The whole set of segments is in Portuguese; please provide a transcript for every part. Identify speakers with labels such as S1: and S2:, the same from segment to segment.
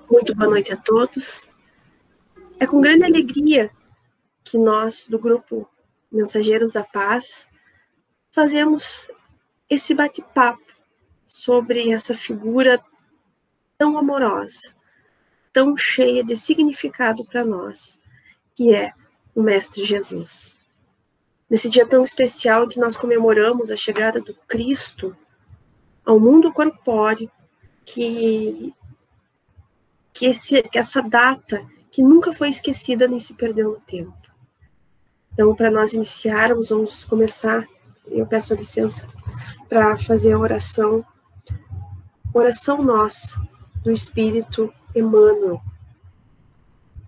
S1: Muito boa noite a todos. É com grande alegria que nós, do grupo Mensageiros da Paz, fazemos esse bate-papo sobre essa figura tão amorosa, tão cheia de significado para nós, que é o Mestre Jesus. Nesse dia tão especial que nós comemoramos a chegada do Cristo ao mundo corpóreo, que essa data que nunca foi esquecida nem se perdeu no tempo. Então, para nós iniciarmos, vamos começar, eu peço a licença para fazer a oração nossa, do Espírito Emmanuel.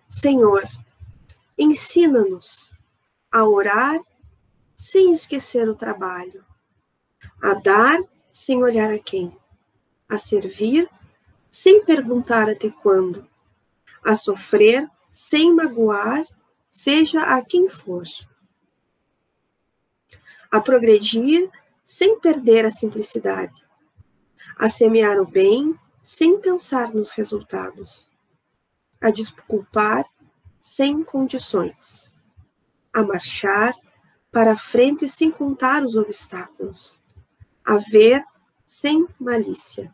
S1: Senhor, ensina-nos a orar sem esquecer o trabalho, a dar sem olhar a quem, a servir sem perguntar até quando, a sofrer sem magoar, seja a quem for, a progredir sem perder a simplicidade, a semear o bem sem pensar nos resultados, a desculpar sem condições, a marchar para a frente sem contar os obstáculos, a ver sem malícia,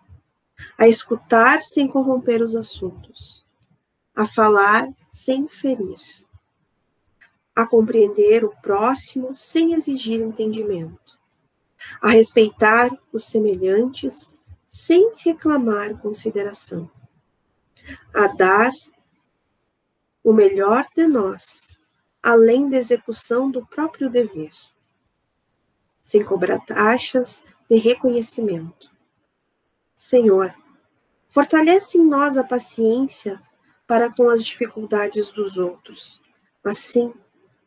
S1: a escutar sem corromper os assuntos, a falar sem ferir, a compreender o próximo sem exigir entendimento, a respeitar os semelhantes sem reclamar consideração, a dar o melhor de nós, além da execução do próprio dever, sem cobrar taxas de reconhecimento. Senhor, fortalece em nós a paciência para com as dificuldades dos outros, assim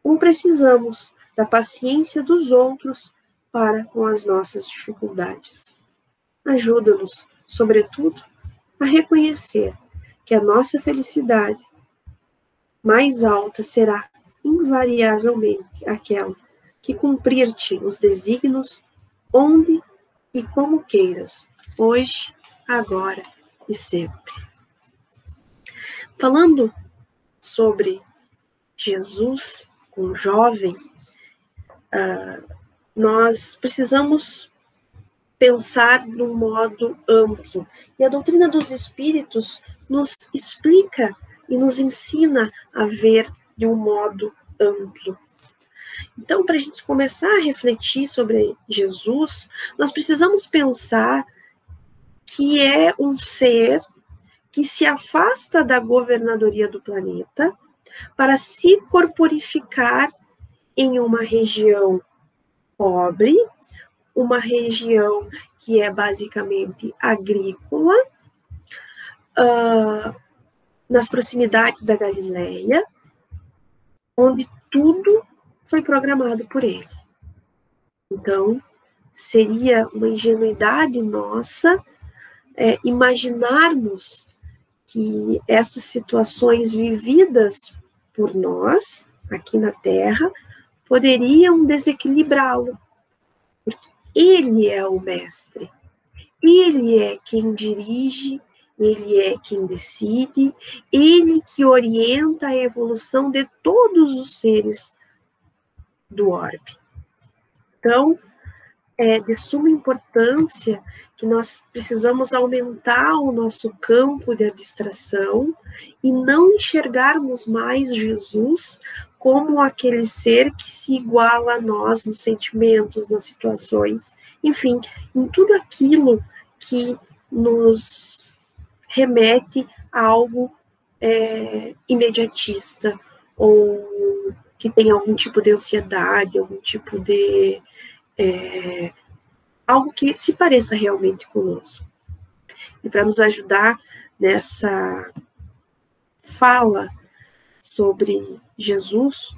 S1: como precisamos da paciência dos outros para com as nossas dificuldades. Ajuda-nos, sobretudo, a reconhecer que a nossa felicidade mais alta será invariavelmente aquela que cumprir-te os desígnios onde e como queiras, hoje, agora e sempre. Falando sobre Jesus, um jovem, nós precisamos pensar de um modo amplo. E a doutrina dos Espíritos nos explica e nos ensina a ver de um modo amplo. Então, para a gente começar a refletir sobre Jesus, nós precisamos pensar que é um ser que se afasta da governadoria do planeta para se corporificar em uma região pobre, uma região que é basicamente agrícola, nas proximidades da Galileia, onde tudo foi programado por ele. Então, seria uma ingenuidade nossa imaginarmos que essas situações vividas por nós, aqui na Terra, poderiam desequilibrá-lo, porque ele é o mestre, ele é quem dirige, ele é quem decide, ele que orienta a evolução de todos os seres do orbe. Então, é de suma importância que nós precisamos aumentar o nosso campo de abstração e não enxergarmos mais Jesus como aquele ser que se iguala a nós nos sentimentos, nas situações, enfim, em tudo aquilo que nos remete a algo imediatista, ou que tem algum tipo de ansiedade, algum tipo de algo que se pareça realmente conosco. E para nos ajudar nessa fala sobre Jesus,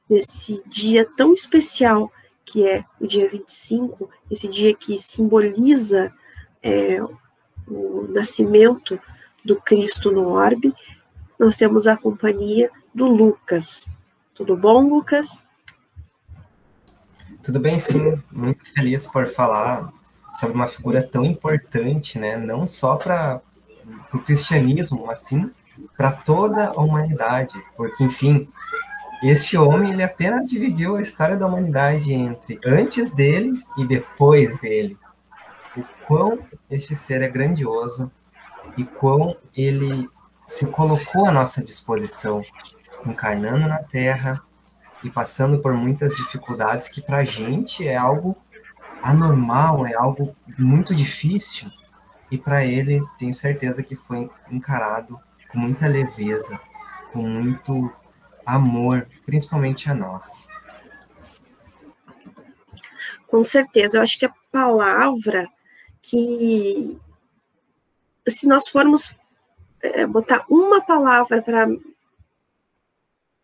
S1: nesse dia tão especial que é o dia 25, esse dia que simboliza o nascimento do Cristo no orbe, nós temos a companhia do Lucas. Tudo bom, Lucas?
S2: Tudo bem, sim. Muito feliz por falar sobre uma figura tão importante, né? Não só para o cristianismo, assim, para toda a humanidade, porque, enfim, este homem, ele apenas dividiu a história da humanidade entre antes dele e depois dele. O quão este ser é grandioso e quão ele se colocou à nossa disposição, encarnando na Terra e passando por muitas dificuldades que para a gente é algo anormal, é algo muito difícil, e para ele, tenho certeza que foi encarado com muita leveza, com muito amor, principalmente a nós.
S1: Com certeza, eu acho que a palavra que, se nós formos botar uma palavra para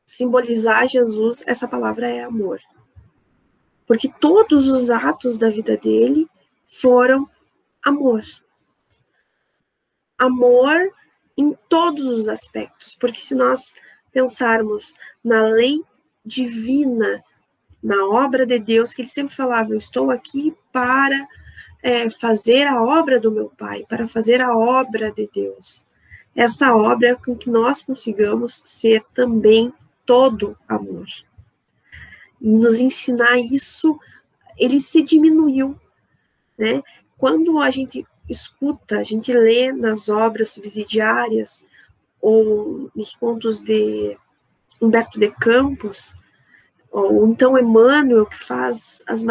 S1: simbolizar Jesus, essa palavra é amor. Porque todos os atos da vida dele foram amor. Amor em todos os aspectos. Porque se nós pensarmos na lei divina, na obra de Deus, que ele sempre falava, eu estou aqui para fazer a obra do meu Pai, para fazer a obra de Deus. Essa obra é com que nós consigamos ser também todo amor. E nos ensinar isso, ele se diminuiu, né? Quando a gente escuta, a gente lê nas obras subsidiárias ou nos contos de Humberto de Campos, ou então Emmanuel, que faz as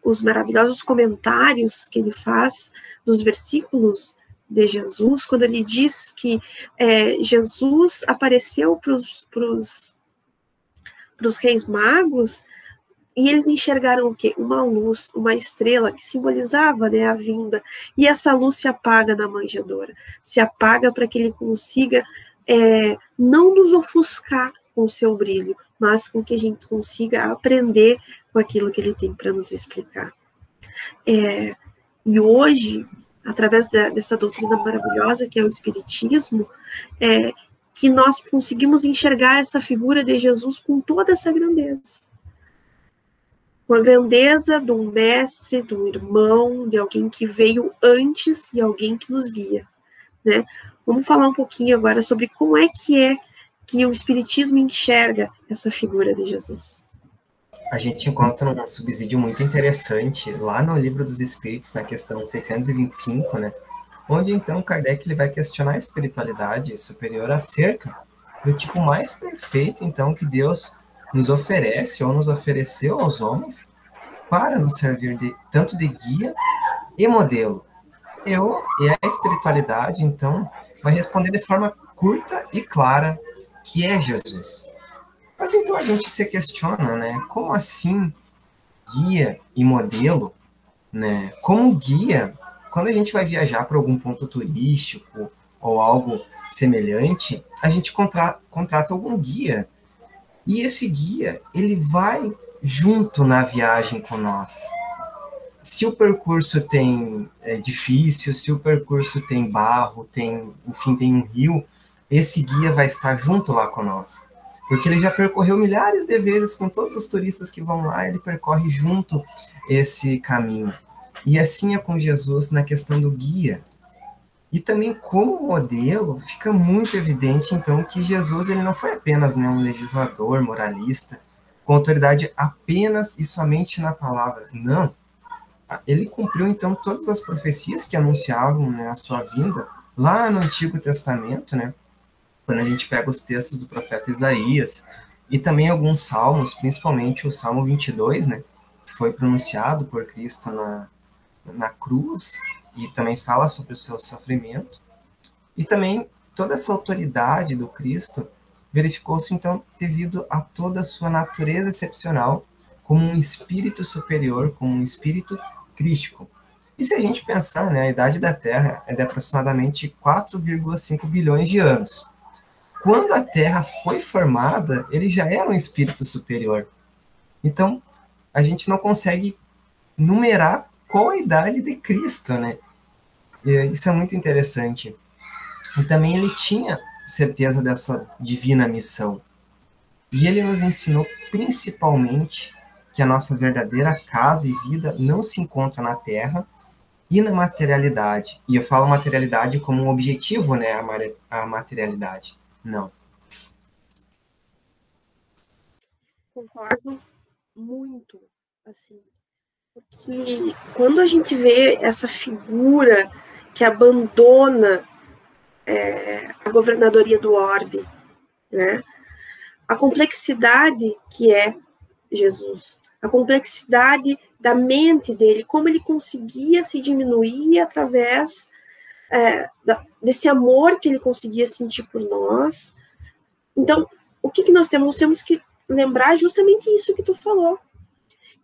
S1: os maravilhosos comentários que ele faz dos versículos de Jesus, quando ele diz que Jesus apareceu para os reis magos e eles enxergaram o quê? Uma luz, uma estrela que simbolizava, né, a vinda, e essa luz se apaga na manjedoura, se apaga para que ele consiga não nos ofuscar com o seu brilho, mas com que a gente consiga aprender com aquilo que ele tem para nos explicar. E hoje, através dessa doutrina maravilhosa que é o Espiritismo, que nós conseguimos enxergar essa figura de Jesus com toda essa grandeza. Com a grandeza de um mestre, de um irmão, de alguém que veio antes e alguém que nos guia, né? Vamos falar um pouquinho agora sobre como é que o Espiritismo enxerga essa figura de Jesus.
S2: A gente encontra um subsídio muito interessante lá no Livro dos Espíritos, na questão 625, né? Onde então Kardec ele vai questionar a espiritualidade superior acerca do tipo mais perfeito então que Deus nos oferece ou nos ofereceu aos homens para nos servir tanto de guia e modelo. E a espiritualidade então vai responder de forma curta e clara que é Jesus. Mas então a gente se questiona, né? Como assim guia e modelo, né? Como guia, quando a gente vai viajar para algum ponto turístico ou algo semelhante, a gente contrata algum guia. E esse guia, ele vai junto na viagem com nós. Se o percurso é difícil, se o percurso tem barro, enfim, tem um rio, esse guia vai estar junto lá com nós. Porque ele já percorreu milhares de vezes com todos os turistas que vão lá, ele percorre junto esse caminho. E assim é com Jesus na questão do guia. E também como modelo, fica muito evidente, então, que Jesus ele não foi apenas, né, um legislador, moralista, com autoridade apenas e somente na palavra. Não. Ele cumpriu, então, todas as profecias que anunciavam, né, a sua vinda, lá no Antigo Testamento, né, quando a gente pega os textos do profeta Isaías, e também alguns salmos, principalmente o Salmo 22, né, que foi pronunciado por Cristo na cruz, e também fala sobre o seu sofrimento. E também toda essa autoridade do Cristo verificou-se, então, devido a toda a sua natureza excepcional, como um espírito superior, como um espírito crístico. E se a gente pensar, né, a idade da Terra é de aproximadamente 4,5 bilhões de anos. Quando a Terra foi formada, ele já era um espírito superior. Então, a gente não consegue numerar qual a idade de Cristo, né? E isso é muito interessante. E também ele tinha certeza dessa divina missão. E ele nos ensinou principalmente que a nossa verdadeira casa e vida não se encontra na Terra, e na materialidade. E eu falo materialidade como um objetivo, né, a materialidade. Não.
S1: Concordo muito, assim, porque quando a gente vê essa figura que abandona a governadoria do orbe, né, a complexidade que é Jesus, a complexidade da mente dele, como ele conseguia se diminuir através desse amor que ele conseguia sentir por nós. Então, o que nós temos? Nós temos que lembrar justamente isso que tu falou,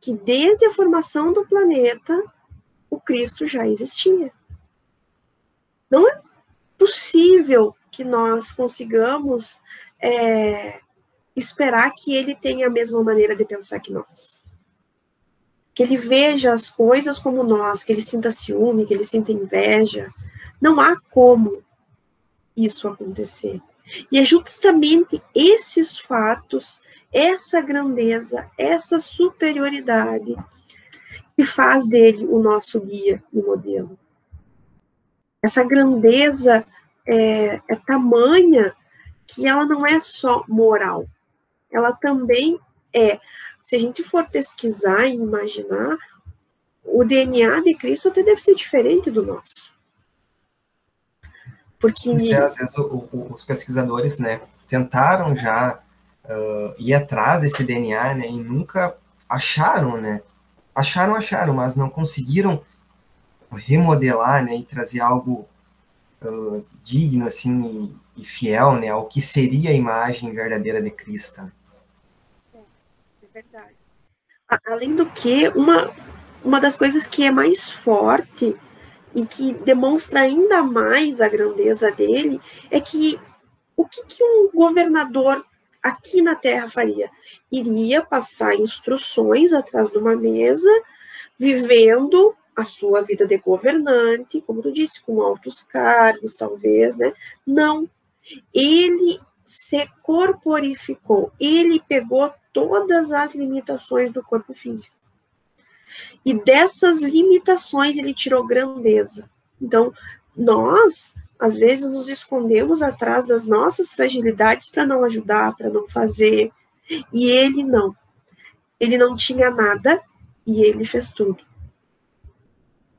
S1: que desde a formação do planeta, o Cristo já existia. Não é possível que nós consigamos esperar que ele tenha a mesma maneira de pensar que nós. Que ele veja as coisas como nós, que ele sinta ciúme, que ele sinta inveja. Não há como isso acontecer. E é justamente esses fatos, essa grandeza, essa superioridade que faz dele o nosso guia e modelo. Essa grandeza é tamanha que ela não é só moral, ela também se a gente for pesquisar e imaginar, o DNA de Cristo até deve ser diferente do nosso. Porque...
S2: às vezes os pesquisadores, né, tentaram já ir atrás desse DNA, né, e nunca acharam, né, acharam, mas não conseguiram remodelar, né, e trazer algo digno, assim, e fiel, né, ao que seria a imagem verdadeira de Cristo.
S1: É verdade. Além do que, uma das coisas que é mais forte e que demonstra ainda mais a grandeza dele é que o que um governador aqui na Terra faria? Iria passar instruções atrás de uma mesa, vivendo a sua vida de governante, como tu disse, com altos cargos, talvez, né? Não. Ele se corporificou, ele pegou todas as limitações do corpo físico. E dessas limitações ele tirou grandeza. Então, nós, às vezes, nos escondemos atrás das nossas fragilidades para não ajudar, para não fazer. E ele não. Ele não tinha nada e ele fez tudo.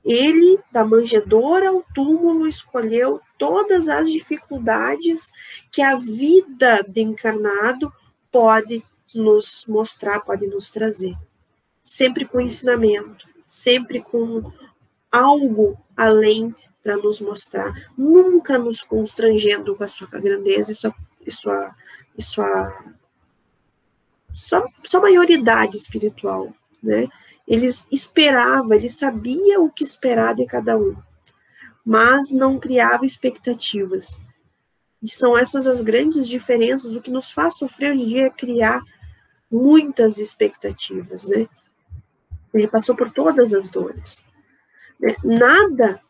S1: Ele, da manjedoura ao túmulo, escolheu todas as dificuldades que a vida de encarnado pode nos mostrar, pode nos trazer. Sempre com ensinamento, sempre com algo além para nos mostrar, nunca nos constrangendo com a sua grandeza e sua maioridade espiritual, né? Ele esperava, ele sabia o que esperar de cada um, mas não criava expectativas. E são essas as grandes diferenças, o que nos faz sofrer hoje em dia é criar muitas expectativas, né? Ele passou por todas as dores. Nada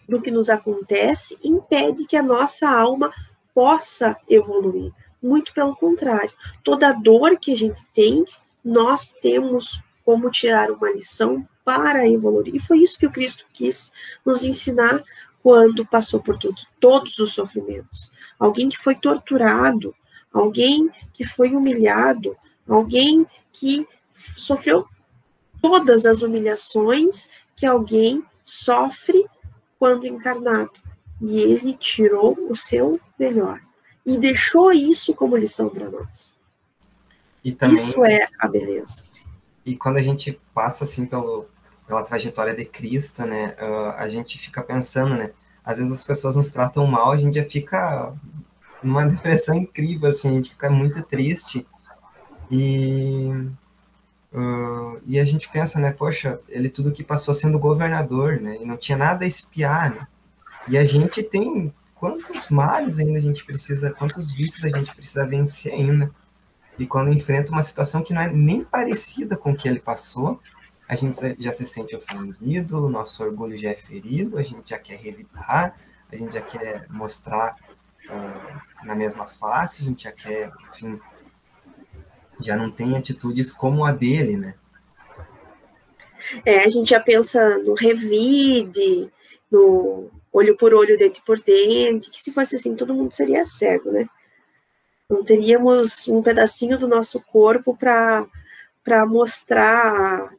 S1: do que nos acontece impede que a nossa alma possa evoluir. Muito pelo contrário. Toda dor que a gente tem, nós temos como tirar uma lição para evoluir. E foi isso que o Cristo quis nos ensinar quando passou por todos os sofrimentos. Alguém que foi torturado, alguém que foi humilhado, alguém que sofreu todas as humilhações que alguém sofre quando encarnado. E ele tirou o seu melhor. E deixou isso como lição para nós.
S2: E também,
S1: isso é a beleza.
S2: E quando a gente passa assim pela trajetória de Cristo, né, a gente fica pensando, né, às vezes as pessoas nos tratam mal, a gente já fica numa depressão incrível, assim, a gente fica muito triste. E a gente pensa, né, poxa, ele tudo que passou sendo governador, né, e não tinha nada a espiar, né? E a gente tem quantos males ainda a gente precisa, quantos vícios a gente precisa vencer ainda. E quando enfrenta uma situação que não é nem parecida com o que ele passou, a gente já se sente ofendido, o nosso orgulho já é ferido, a gente já quer revidar, a gente já quer mostrar na mesma face, a gente já quer, enfim, já não tem atitudes como a dele, né?
S1: A gente já pensa no revide, no olho por olho, dente por dente, que se fosse assim, todo mundo seria cego, né? Não teríamos um pedacinho do nosso corpo para mostrar,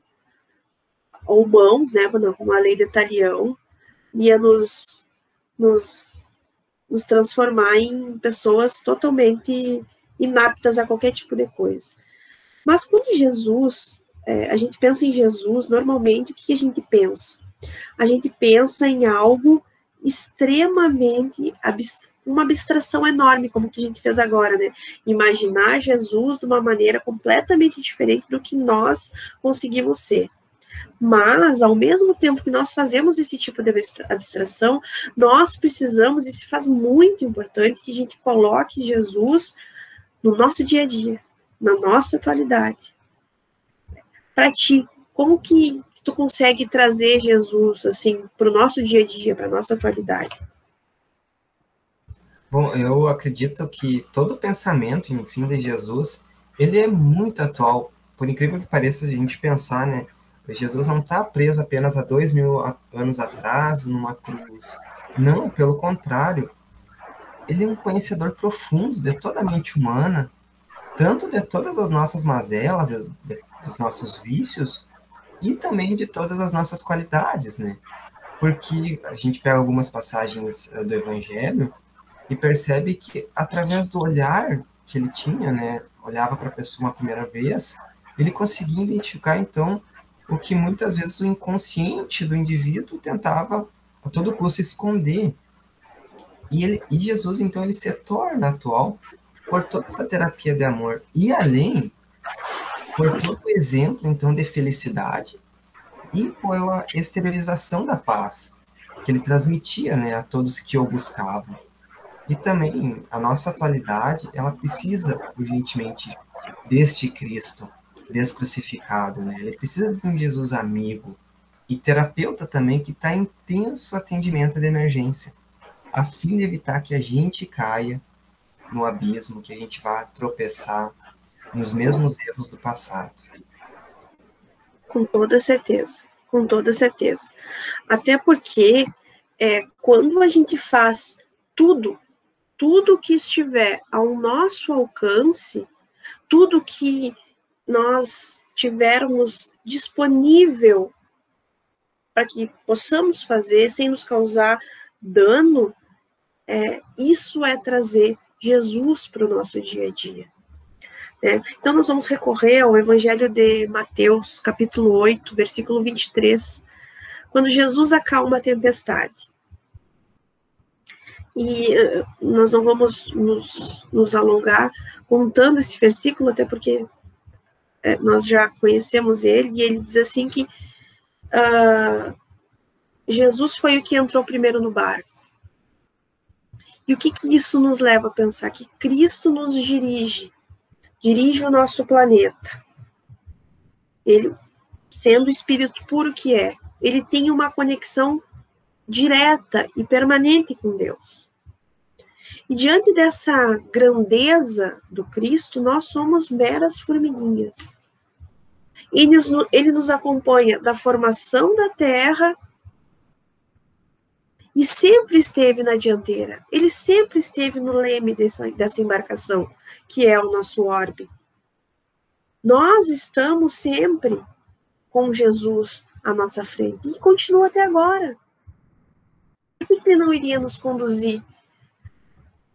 S1: ou mãos, né? Como a lei de Talião, ia nos transformar em pessoas totalmente inaptas a qualquer tipo de coisa. Mas quando Jesus, a gente pensa em Jesus, normalmente o que a gente pensa? A gente pensa em algo extremamente uma abstração enorme, como que a gente fez agora, né? Imaginar Jesus de uma maneira completamente diferente do que nós conseguimos ser. Mas, ao mesmo tempo que nós fazemos esse tipo de abstração, nós precisamos, e se faz muito importante, que a gente coloque Jesus no nosso dia a dia, na nossa atualidade. Para ti, como que tu consegue trazer Jesus, assim, para o nosso dia a dia, para a nossa atualidade?
S2: Bom, eu acredito que todo pensamento, enfim, de Jesus, ele é muito atual. Por incrível que pareça, a gente pensar, né? Jesus não está preso apenas há 2000 anos atrás, numa cruz. Não, pelo contrário. Ele é um conhecedor profundo de toda a mente humana, tanto de todas as nossas mazelas, dos nossos vícios, e também de todas as nossas qualidades, né? Porque a gente pega algumas passagens do Evangelho e percebe que, através do olhar que ele tinha, né? Olhava para a pessoa uma primeira vez, ele conseguia identificar, então, o que muitas vezes o inconsciente do indivíduo tentava, a todo custo, esconder. E Jesus, então, ele se torna atual por toda essa terapia de amor. E além, por todo o exemplo, então, de felicidade e pela exteriorização da paz que ele transmitia, né, a todos que o buscavam. E também, a nossa atualidade, ela precisa urgentemente deste Cristo descrucificado, né? Ele precisa de um Jesus amigo e terapeuta também que está em intenso atendimento de emergência, a fim de evitar que a gente caia no abismo, que a gente vá tropeçar nos mesmos erros do passado.
S1: Com toda certeza, com toda certeza. Até porque quando a gente faz tudo que estiver ao nosso alcance, tudo que nós tivermos disponível para que possamos fazer sem nos causar dano, isso é trazer Jesus para o nosso dia a dia. Então, nós vamos recorrer ao Evangelho de Mateus, capítulo 8, versículo 23, quando Jesus acalma a tempestade. E nós não vamos nos alongar contando esse versículo, até porque nós já conhecemos ele, e ele diz assim que Jesus foi o que entrou primeiro no barco. E o que isso nos leva a pensar? Que Cristo nos dirige o nosso planeta. Ele, sendo o Espírito puro que é, ele tem uma conexão direta e permanente com Deus. E diante dessa grandeza do Cristo, nós somos meras formiguinhas. Ele nos acompanha da formação da terra e sempre esteve na dianteira. Ele sempre esteve no leme dessa embarcação, que é o nosso orbe. Nós estamos sempre com Jesus à nossa frente e continua até agora. Por que ele não iria nos conduzir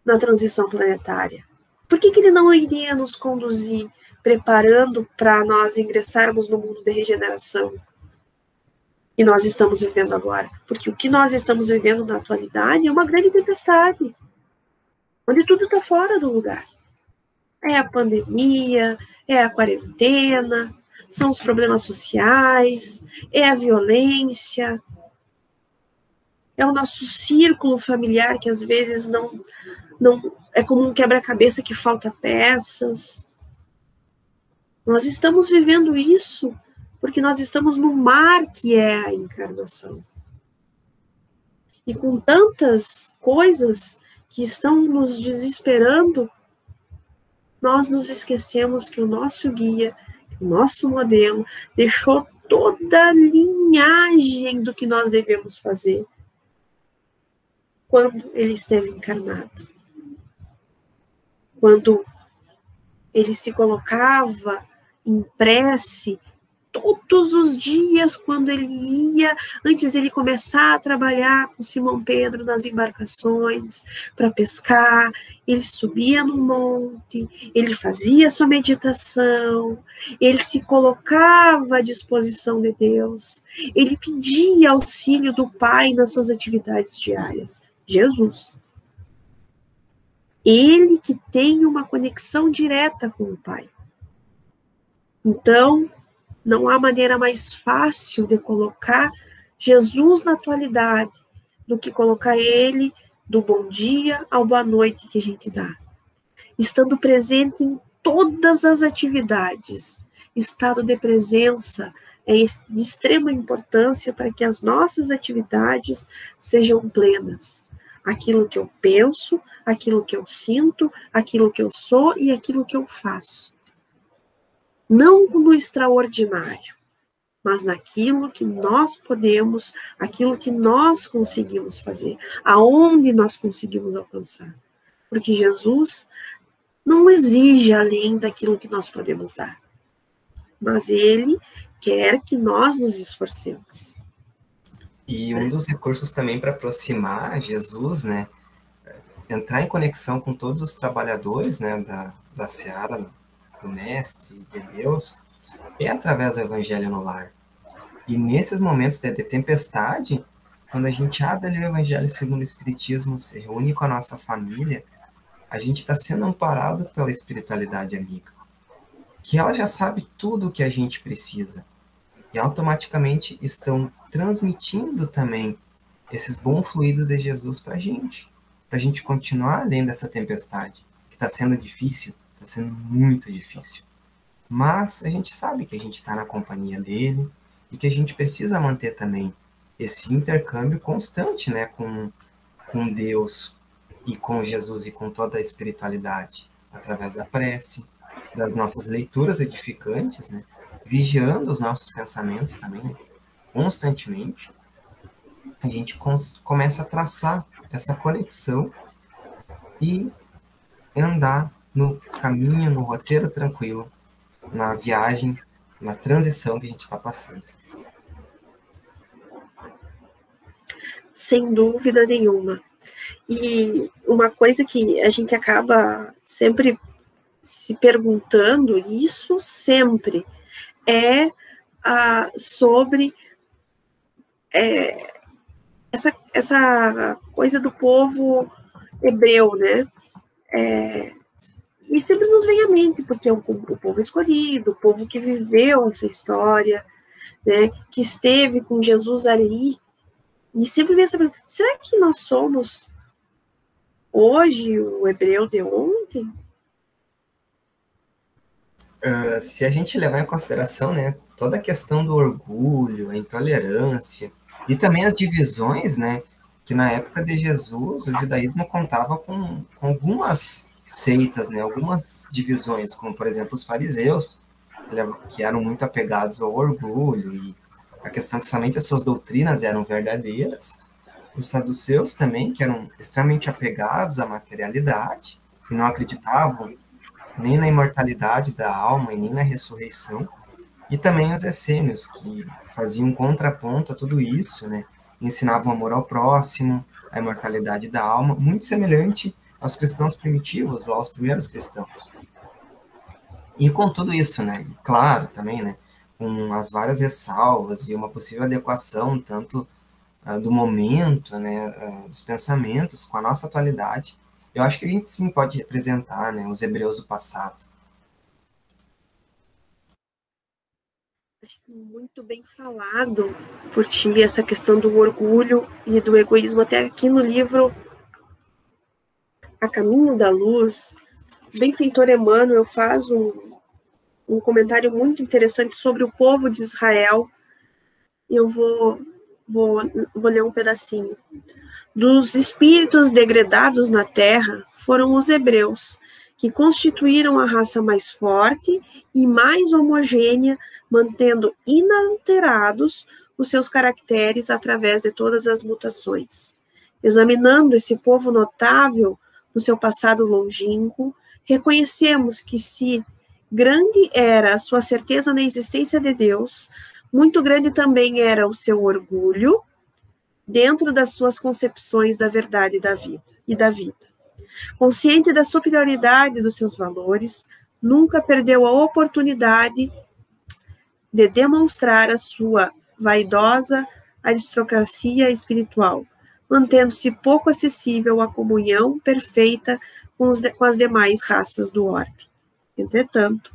S1: na transição planetária? Por que ele não iria nos conduzir preparando para nós ingressarmos no mundo de regeneração? E nós estamos vivendo agora. Porque o que nós estamos vivendo na atualidade é uma grande tempestade, onde tudo está fora do lugar. É a pandemia, é a quarentena, são os problemas sociais, é a violência, é o nosso círculo familiar que às vezes não é como um quebra-cabeça que falta peças. Nós estamos vivendo isso porque nós estamos no mar que é a encarnação. E com tantas coisas que estão nos desesperando, nós nos esquecemos que o nosso guia, o nosso modelo, deixou toda a linhagem do que nós devemos fazer quando ele esteve encarnado. Quando ele se colocava em prece todos os dias, quando ele ia, antes dele começar a trabalhar com Simão Pedro nas embarcações para pescar, ele subia no monte, ele fazia sua meditação, ele se colocava à disposição de Deus, ele pedia auxílio do Pai nas suas atividades diárias. Jesus. Ele que tem uma conexão direta com o Pai. Então, não há maneira mais fácil de colocar Jesus na atualidade do que colocar ele do bom dia ao boa noite que a gente dá. Estando presente em todas as atividades. Estado de presença é de extrema importância para que as nossas atividades sejam plenas. Aquilo que eu penso, aquilo que eu sinto, aquilo que eu sou e aquilo que eu faço. Não no extraordinário, mas naquilo que nós podemos, aquilo que nós conseguimos fazer, aonde nós conseguimos alcançar. Porque Jesus não exige além daquilo que nós podemos dar, mas Ele quer que nós nos esforcemos.
S2: E um dos recursos também para aproximar Jesus, né, entrar em conexão com todos os trabalhadores, né, da seara do Mestre, de Deus, é através do Evangelho no lar. E nesses momentos de tempestade, quando a gente abre ali o Evangelho segundo o Espiritismo, se reúne com a nossa família, a gente está sendo amparado pela espiritualidade amiga, que ela já sabe tudo o que a gente precisa. E automaticamente estão transmitindo também esses bons fluidos de Jesus para a gente continuar além dessa tempestade, que está sendo difícil, está sendo muito difícil. Mas a gente sabe que a gente está na companhia dele e que a gente precisa manter também esse intercâmbio constante, né, com Deus e com Jesus e com toda a espiritualidade, através da prece, das nossas leituras edificantes, né, vigiando os nossos pensamentos também, constantemente, a gente começa a traçar essa conexão e andar no caminho, no roteiro tranquilo, na viagem, na transição que a gente está passando.
S1: Sem dúvida nenhuma. E uma coisa que a gente acaba sempre se perguntando, isso sempre, é sobre essa coisa do povo hebreu, né? E sempre nos vem à mente, porque é o povo escolhido, o povo que viveu essa história, né? Que esteve com Jesus ali. E sempre vem essa pergunta, será que nós somos hoje o hebreu de ontem?
S2: Se a gente levar em consideração, né, toda a questão do orgulho, a intolerância e também as divisões, né, que na época de Jesus o judaísmo contava com algumas seitas, né, algumas divisões, como por exemplo os fariseus, que eram muito apegados ao orgulho e a questão que somente as suas doutrinas eram verdadeiras, os saduceus também, que eram extremamente apegados à materialidade, que não acreditavam nem na imortalidade da alma e nem na ressurreição, e também os essênios, que faziam um contraponto a tudo isso, né? Ensinavam amor ao próximo, a imortalidade da alma, muito semelhante aos cristãos primitivos, aos primeiros cristãos. E com tudo isso, né? E claro, também, né? Com as várias ressalvas e uma possível adequação, tanto do momento, né? Dos pensamentos, com a nossa atualidade, eu acho que a gente sim pode representar, né, os hebreus do passado.
S1: Acho que muito bem falado por ti, essa questão do orgulho e do egoísmo. Até aqui no livro A Caminho da Luz, o benfeitor Emmanuel faz um comentário muito interessante sobre o povo de Israel. E eu vou ler um pedacinho. Dos espíritos degradados na terra foram os hebreus, que constituíram a raça mais forte e mais homogênea, mantendo inalterados os seus caracteres através de todas as mutações. Examinando esse povo notável no seu passado longínquo, reconhecemos que se grande era a sua certeza na existência de Deus, muito grande também era o seu orgulho dentro das suas concepções da verdade e da vida. Consciente da superioridade dos seus valores, nunca perdeu a oportunidade de demonstrar a sua vaidosa aristocracia espiritual, mantendo-se pouco acessível à comunhão perfeita com as demais raças do orbe. Entretanto,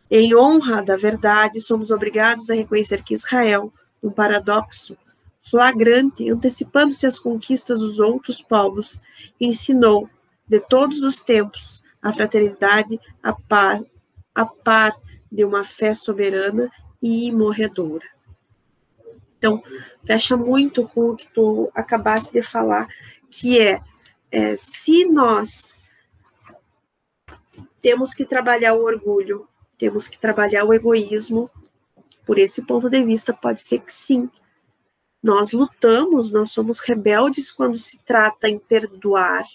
S1: em honra da verdade, somos obrigados a reconhecer que Israel, um paradoxo flagrante, antecipando-se às conquistas dos outros povos, ensinou, de todos os tempos, a fraternidade, a par de uma fé soberana e imorredora. Então, fecha muito com o que tu acabaste de falar, que se nós temos que trabalhar o orgulho, temos que trabalhar o egoísmo, por esse ponto de vista, pode ser que sim. Nós lutamos, nós somos rebeldes quando se trata em perdoar,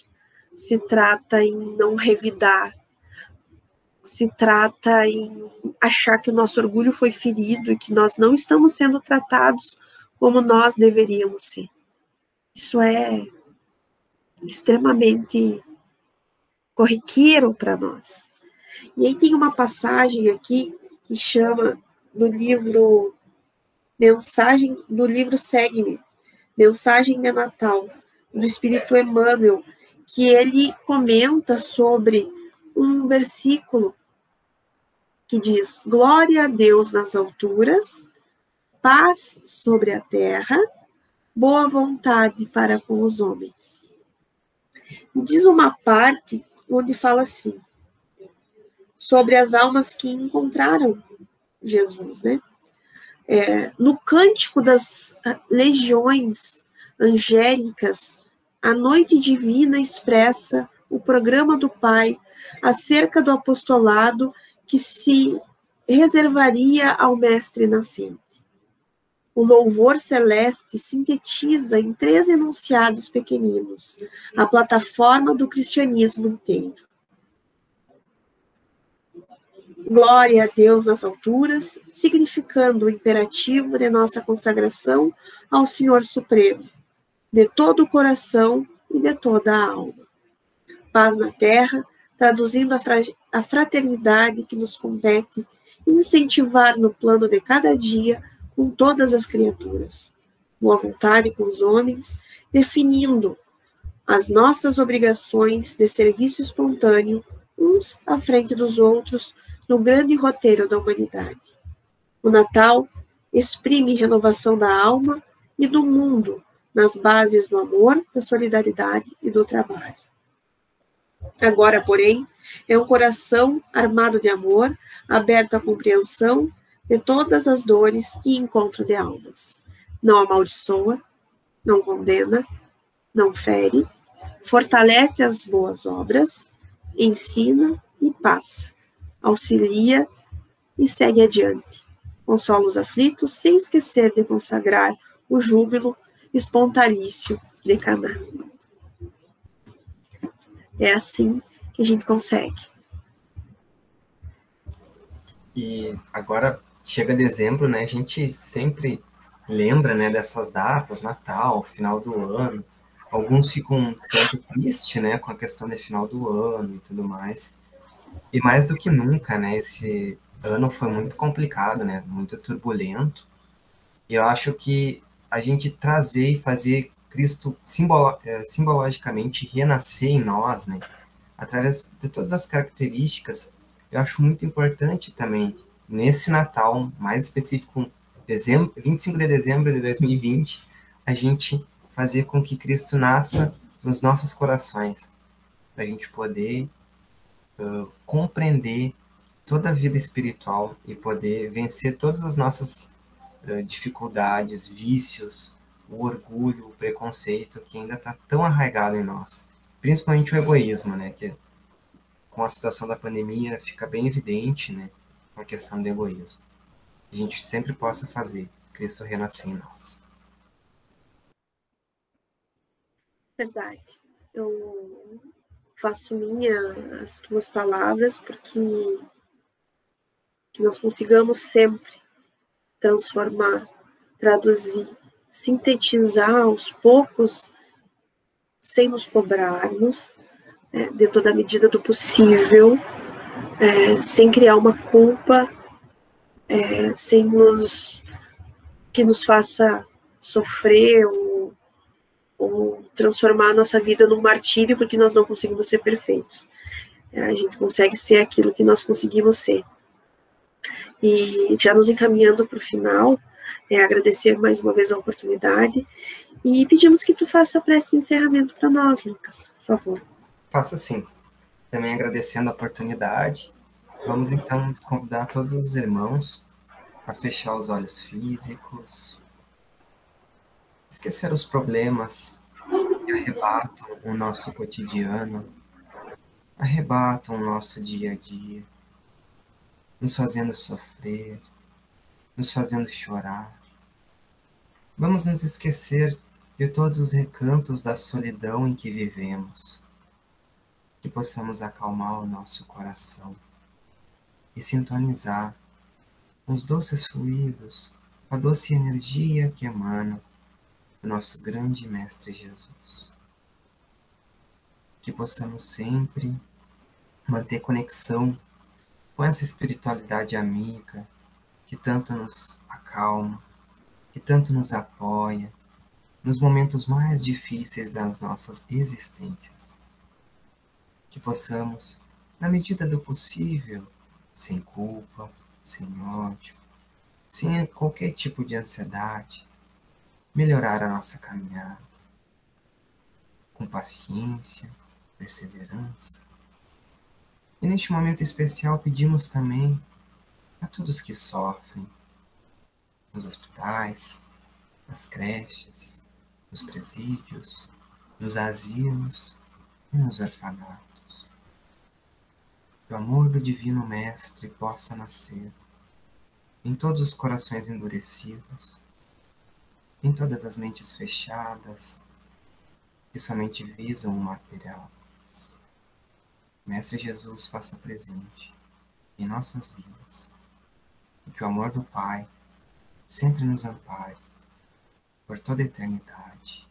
S1: se trata em não revidar, se trata em achar que o nosso orgulho foi ferido e que nós não estamos sendo tratados como nós deveríamos ser. Isso é extremamente corriqueiro para nós. E aí tem uma passagem aqui que chama no livro Segue-me, Mensagem de Natal, do Espírito Emmanuel, que ele comenta sobre um versículo que diz: glória a Deus nas alturas, paz sobre a terra, boa vontade para com os homens. E diz uma parte onde fala assim, sobre as almas que encontraram Jesus, né? No cântico das legiões angélicas, a noite divina expressa o programa do Pai acerca do apostolado que se reservaria ao Mestre nascente. O louvor celeste sintetiza em 3 enunciados pequeninos a plataforma do cristianismo inteiro. Glória a Deus nas alturas, significando o imperativo de nossa consagração ao Senhor Supremo, de todo o coração e de toda a alma. Paz na terra, traduzindo a fraternidade que nos compete incentivar no plano de cada dia com todas as criaturas. Boa vontade com os homens, definindo as nossas obrigações de serviço espontâneo, uns à frente dos outros, no grande roteiro da humanidade. O Natal exprime renovação da alma e do mundo nas bases do amor, da solidariedade e do trabalho. Agora, porém, é um coração armado de amor, aberto à compreensão de todas as dores e encontro de almas. Não amaldiçoa, não condena, não fere, fortalece as boas obras, ensina e passa, auxilia e segue adiante. Consola os aflitos sem esquecer de consagrar o júbilo espontalício de Caná. É assim que a gente consegue.
S2: E agora chega dezembro, né? A gente sempre lembra, né, dessas datas, Natal, final do ano. Alguns ficam um tanto tristes, né, com a questão de final do ano e tudo mais. E mais do que nunca, né, esse ano foi muito complicado, né, muito turbulento. E eu acho que a gente trazer e fazer Cristo simbologicamente renascer em nós, né, através de todas as características, eu acho muito importante também, nesse Natal, mais específico, 25 de dezembro de 2020, a gente fazer com que Cristo nasça nos nossos corações, para a gente poder compreender toda a vida espiritual e poder vencer todas as nossas dificuldades, vícios, o orgulho, o preconceito que ainda está tão arraigado em nós. Principalmente o egoísmo, né? Que com a situação da pandemia, fica bem evidente, né, a questão do egoísmo. A gente sempre possa fazer Cristo renascer em nós.
S1: Verdade. Eu faço minha as tuas palavras, porque que nós consigamos sempre transformar, traduzir, sintetizar aos poucos, sem nos cobrarmos, dentro da medida do possível, sem criar uma culpa, sem nos que nos faça sofrer ou transformar a nossa vida num martírio, porque nós não conseguimos ser perfeitos. A gente consegue ser aquilo que nós conseguimos ser. E já nos encaminhando para o final, agradecer mais uma vez a oportunidade e pedimos que tu faça a prece de encerramento para nós, Lucas, por favor.
S2: Faça sim. Também agradecendo a oportunidade, vamos então convidar todos os irmãos a fechar os olhos físicos, esquecer os problemas que arrebatam o nosso cotidiano, arrebatam o nosso dia a dia, nos fazendo sofrer, nos fazendo chorar. Vamos nos esquecer de todos os recantos da solidão em que vivemos, que possamos acalmar o nosso coração e sintonizar com os doces fluidos, com a doce energia que emana do nosso grande Mestre Jesus. Que possamos sempre manter conexão com essa espiritualidade amiga que tanto nos acalma, que tanto nos apoia nos momentos mais difíceis das nossas existências. Que possamos, na medida do possível, sem culpa, sem ódio, sem qualquer tipo de ansiedade, melhorar a nossa caminhada com paciência, perseverança. E neste momento especial pedimos também a todos que sofrem nos hospitais, nas creches, nos presídios, nos asilos e nos orfanatos. Que o amor do Divino Mestre possa nascer em todos os corações endurecidos, em todas as mentes fechadas que somente visam o material. Mestre Jesus faça presente em nossas vidas e que o amor do Pai sempre nos ampare por toda a eternidade.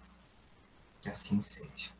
S2: Que assim seja.